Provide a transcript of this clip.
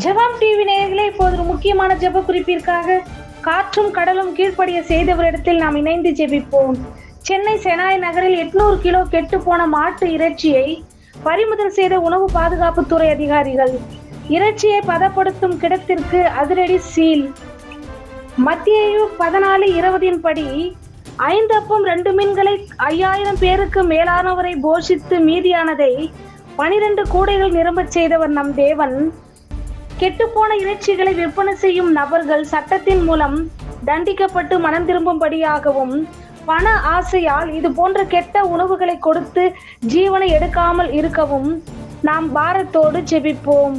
ஜெபம் டிவி நேயர்களே, இப்போது ஒரு முக்கியமான ஜெப குறிப்பிற்காக காற்றும் கடலும் கீழ்ப்படிய செய்தவரிடத்தில் நாம் இணைந்து ஜெபிப்போம். சென்னை செனாய் நகரில் 800 கிலோ கெட்டு போன மாட்டு இறைச்சியை பறிமுதல் செய்த உணவு பாதுகாப்புத்துறை அதிகாரிகள். இறைச்சியை பதப்படுத்தும் கிடத்திற்கு அதிரடி சீல். மத்தேயு 14:20 படி 5 அப்பம் 2 மீன்களை 5000 பேருக்கு மேலானவரை போஷித்து மீதியானதை 12 கூடைகள் நிரம்பச் செய்தவர் நம் தேவன். கெட்டுப்போன இறைச்சிகளை விற்பனை செய்யும் நபர்கள் சட்டத்தின் மூலம் தண்டிக்கப்பட்டு மனம் திரும்பும்படியாகவும், பண ஆசையால் இது போன்ற கெட்ட உணவுகளை கொடுத்து ஜீவனை எடுக்காமல் இருக்கவும் நாம் பாரத்தோடு ஜெபிப்போம்.